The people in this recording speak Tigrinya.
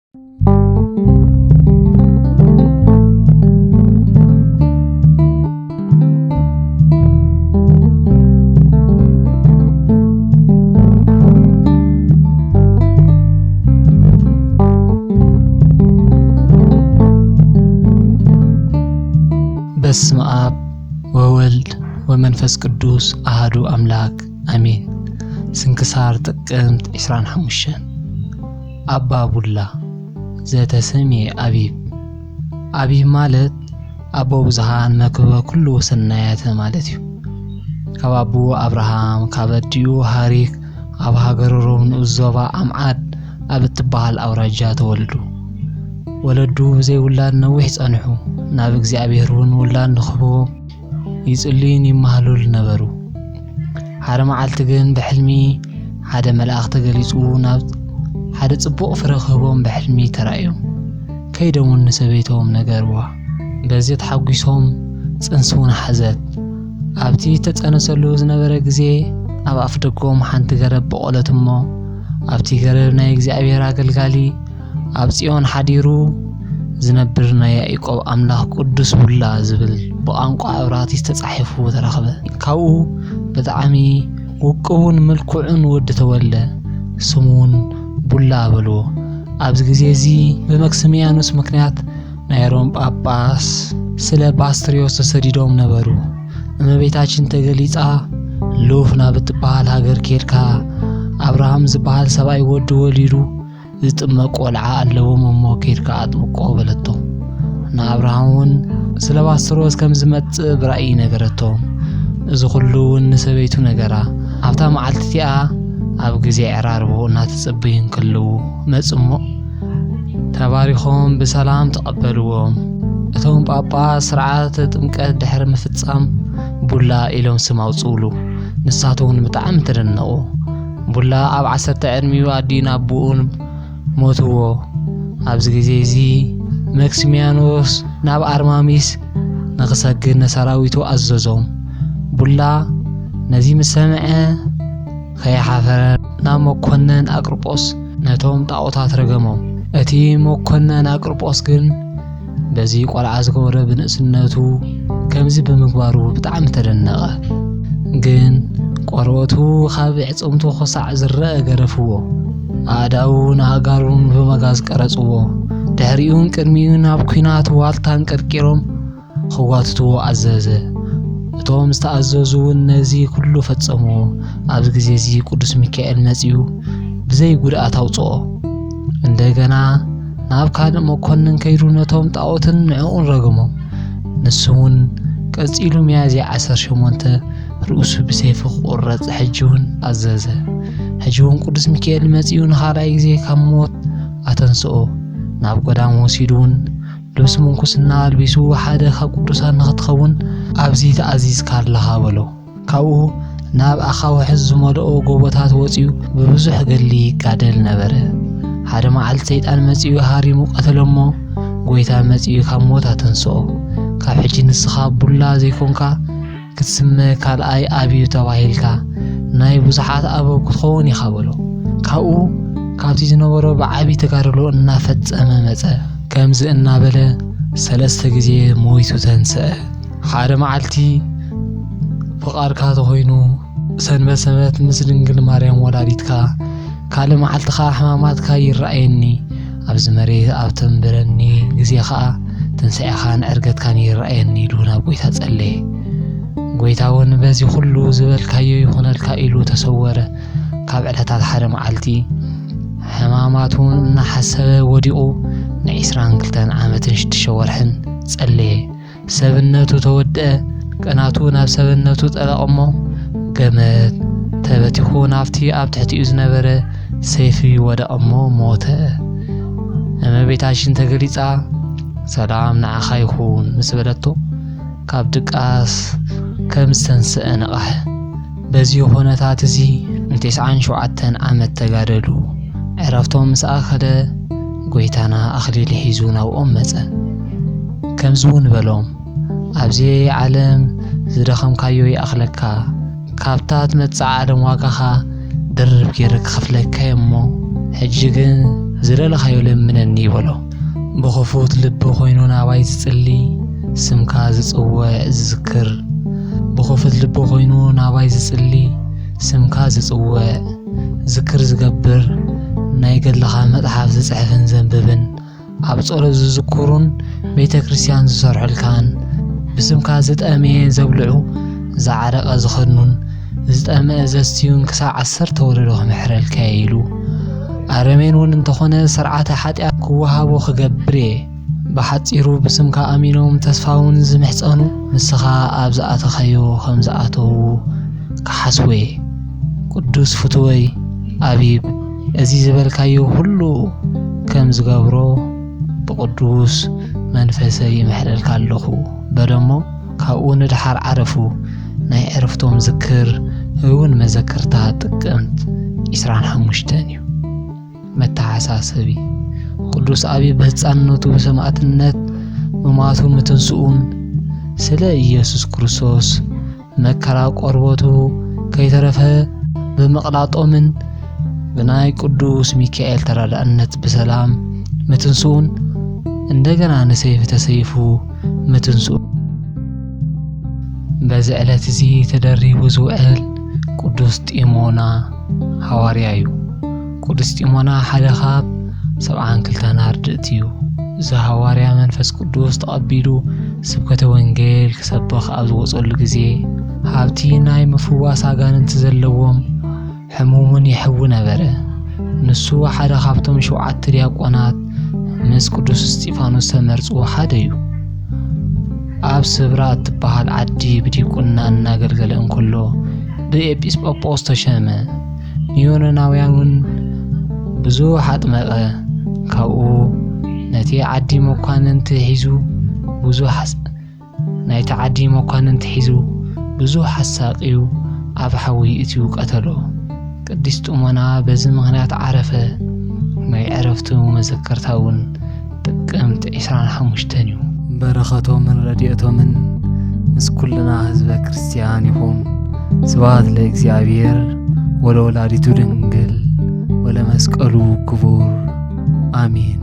بسم آب وولد ومنفس قدوس أحدو أملاك آمين. سنكسار تقمت 25 أبا بولا ذات سمي أبيب مالت أبو بزهان مكبه كله سناياته مالتيو كابو أبراهام كابديو هاريك أبها قررون الزوبا أمعاد أبتبال أوراجات ولدو زي ولاد نوح صنحو ناب እግዚአብሔርን ولاد نخبو يصلين يمهلول ነበሩ حدا معلت ግን بحلمي حدا ملأخ تغليصو ناب حدا ጽبق فرخبهم بحلمي ترايو كيدون نسبيتهم نغروا بزي تحغيسهم ጽንሱን حزت ኣብቲ ተጸነሰሉ ዝነበረ ግዜ ኣብ ኣፍደጎም ሓንቲ ገረብ በቆለትሞ ኣብቲ ገረብ ናይ እግዚአብሔር አገልጋሊ ኣብ ጽዮን ሓዲሩ ዝነብር ናይ ያዕቆብ ኣምላኽ ቅዱስ ቡላ ዝብል ብቋንቋ ዕብራይስጥ ዝተጻሕፉ ተረኸበ ካብኡ ብጣዕሚ ውቁቡን ምልኩዕን ወዲ ተወልደ ስሙን ቡላ በልዎ ኣብዚ ግዜ እዚ በመክስሚያኖስ ምክንያት ናይ ሮም ጳጳስ ስለ ባስትሪዮስ ተሰዲዶም ነበሩ እመቤታችን ተገሊጻ ሎፍ ናብ ትባሃል ሃገር ኬድካ አብርሃም ዝበሃል ሰብኣይ ወዲ ወሊዱ ዝጥመቅ ቆልዓ ኣለዎም እሞ ኬድካ ኣጥምቆ በለቶ ንኣብርሃምን ስለ ባስትሮስ ከም ዝመጽእ ብራእይ ነገረቶ እዚ ኩሉ ንሰበይቱ ነገራ ኣብታ መዓልቲኣ ኣብ ግዜ ዕራርቦ እናተጽብይን ከለው መጽሞ ተባሪኾም ብሰላም ተቀበልዎም እቶም ጳጳስ ስርዓተ ጥምቀት ድሕሪ ምፍጻም ቡላ ኢሎም ስም ኣውጽኡሉ ንሳቶም ብጣዕሚ ተደነቁ ቡላ ኣብ 10 ዕድሚኡ ኣዲና አቡኡን ሞትዎ ኣብዚ ግዜ እዚ መክሲሚያኖስ ናብ አርማሚስ ንኽሰግድ ሰራዊቱ ኣዘዞም ቡላ ነዚ ምስመዐ ከይሓፈረ ናብ መኮነን አቅርጶስ ነቶም ጣዖታት ረገሞም እቲ መኮነን አቅርጶስ ግን በዚ ቆልዓ ዝገበረ ብንእስነቱ ከምዚ ብምግባሩ ብጣዕሚ ተደነቀ ግን ቆርበቱ ካብ ዕጽምቱ ኸሳዕ ዝረአ ገረፍዎ ኣዳውን ኣጋሩን በመጋዝ ቀረጽዎ ድሕሪኡን ቅድሚኡን ኣብ ኩናት ዋልታን ቀርቂሮም ኸዋትትዎ ኣዘዘ እቶም ዝተኣዘዙን ነዚ ኩሉ ፈጸምዎ ኣብዚ ግዜ እዚ ቅዱስ ሚካኤል መጺኡ ብዘይ ጉድኣት ኣውጽኦ እንደገና ናብ ካልእ መኮንን ከይዱ ነቶም ጣዖትን ንዕኡን ረገሞም ንሱውን ቀጺሉ ሚያዝያ 18 ርእሱ ብሰይፍ ቁረጽ ሕጂውን ኣዘዘ ሕጂውን ቅዱስ ሚካኤል መጺኡን ካልኣይ ግዜ ካብ ሞት ኣተንስኦ ናብ ጎዳም ወሲዱን ልብስ ምንኩስና ኣልቢሱ ሓደ ካብ ቅዱሳን ንኽትኸውን ኣብዚ ተኣዚዝካ ኣለኻ በሎ ካብኡ ናብ ኣኻውሕ ዝመልኦ ጎቦታት ወፂኡ ብብዙሕ ገሊ ይጋደል ነበረ ሓደ መዓልቲ ሰይጣን መጺኡ ሃሪሙ ቀተለሞ ጎይታ መጺኡ ካብ ሞት ኣተንስኦ ካብ ሕጂ ንስኻ ቡላ ዘይኮንካ ክትስመ ካልኣይ ኣብዩ ተባሂልካ ናይ ብዙሓት ኣበው ክትኸውን ኢኻ በሎ ካብኡ ካብቲ ዝነበሮ ብዓቢ ተጋድሎ እናፈጸመ መጸ ከምዚ እናበለ 3 ግዜ ሞይቱ ተንስአ ሓደ መዓልቲ ፍቓድካ ተኾይኑ ሰንበት ምስ ድንግል ማርያም ወላዲትካ ካለ መዓልትኻ ሕማማትካ ይረኣየኒ ኣብዚ መሬት ኣብ ተንበረኒ ግዜ ኸኣ ትንሣኤኻን ዕርገትካን ይረኣየኒ ኢሉ ናብ ጎይታ ጸለየ ጎይታውን በዚ ኩሉ ዝበልካዮ ይኹነልካ ኢሉ ተሰወረ ካብ ዕለታት ሓደ መዓልቲ ሕማማቱን እናሓሰበ ወዲቑ ን22 ዓመትን 6 ወርሕን ጸለየ ሰብነቱ ተወድአ ቀናቱ ናብ ሰብነቱ ጠለቐሞ ገመድ ተበቲኹ ናብቲ ኣብ ትሕቲኡ ዝነበረ ሰይፊ ወደቐሞ ሞተ እመቤታችን ተገሊጻ ሰላም ንዓኻ ይኹን ምስ በለቶ ካብ ድቃስ ከም ዝተንስአ ነቐሐ በዚ ሆነታት እዚ 97 ዓመት ተጋደሉ ዕረፍቶም ምስ ኣኸደ ጎይታና ኣኽሊል ሒዙ ናብኦም መጸ ከምዝውን በሎም ኣብዚ ዓለም ዝደኸምካዮ ይኣኽለካ ካብታት መጻ ዓለም ዋጋኻ ድርብ ጌር ክኸፍለካ እሞ ሕጂ ግን ዝደለኻዮ ለምነኒ ይበሎ ብኽፉት ልቢ ኮይኑ ናባይ ዝጽሊ ስምካ ዝጽውዕ ዝዝክር ብኽፉት ልቢ ኮይኑ ናባይ ዝጽሊ ስምካ ዝጽውዕ ዝክር ዝገብር ናይ ገለኻ መጽሓፍ ዝጽሕፍን ዘንብብን ኣብ ጸሎት ዝዝክሩን ቤተ ክርስቲያን ዝሰርሑልካን ብስምካ ዝጠመየ ዘብልዑ ዝዓረቐ ዝኸድኑን ዝጠመየ ዘስትዩን ክሳብ 10 ወለዶ ክምሕረልካ ኢሉ ኣረሜን እውን እንተኾነ ስርዓተ ሓጢኣት ክወሃቦ ክገብር እየ ብሓፂሩ ብስምካ ኣሚኖም ተስፋውን ዝምሕፀኑ ንስኻ ኣብ ዝኣተኸዮ ከም ዝኣተዉ ክሓስወ ቅዱስ ፍትወይ ኣቢብ እዚ ዝበልካዮ ሁሉ ከም ዝገብሮ ብቅዱስ መንፈሰይ ይምሕለልካ ኣለኹ በደሞ ካብኡ ንድሓር ዓረፉ ናይ ዕረፍቶም ዝክር እውን መዘክርታ ጥቅምት 25 እዩ መተሓሳሰቢ ቅዱስ ኣቢብ በህፃንነቱ በሰማዕትነት መማቱን ምትንስኡን ስለ ኢየሱስ ክርስቶስ መከራ ቆርቦቱ ከይተረፈ በመቅላጦምን ብናይ ቅዱስ ሚካኤል ተራዳእነት በሰላም ምትንስኡን እንደገና ንሰይፍ ተሰይፉ ምትንስኡ በዚ ዕለት እዚ ተደሪቡ ዝውዕል ቅዱስ ጢሞና ሐዋርያ እዩ ቅዱስ ጢሞና ሓደ ካብ 72 ኣርድእት እዩ ዘሐዋርያ መንፈስ ቅዱስ ተቐቢሉ ስብከተ ወንጌል ክሰብኽ ኣብ ዝወፀሉ ግዜ ሃብቲ ናይ ምፍዋስ ኣጋንንቲ ዘለዎም ሕሙምን ይሕው ነበረ ንሱ ሓደ ካብቶም 7 ዲያቆናት ምስ ቅዱስ እስጢፋኖስ ተመርጾ ሓደ እዩ ኣብ ስብራ እትበሃል ዓዲ ብዲቁና እናገልገለ እንከሎ ብኤጲስቆጶስ ተሸመ ኒዮናውያንን ብዙሕ ኣጥመቐ ካብኡ ነቲ ዓዲ መኳንንቲ ሒዙ ብዙሕ ሓሳቂዩ ኣብ ሓዊ እትዩ ቀተሎ ቅዱስ ጢሞና በዚ ምኽንያት ዓረፈ ናይ ዕረፍቱ መዘከርታውን ጥቅምት 25 እዩ በረኸቶምን ረድኤቶምን ምስ ኩልና ህዝበ ክርስቲያን ይኹን ስብሐት ለእግዚአብሔር ወለወላዲቱ ድንግል ወለመስቀሉ ክቡር አሜን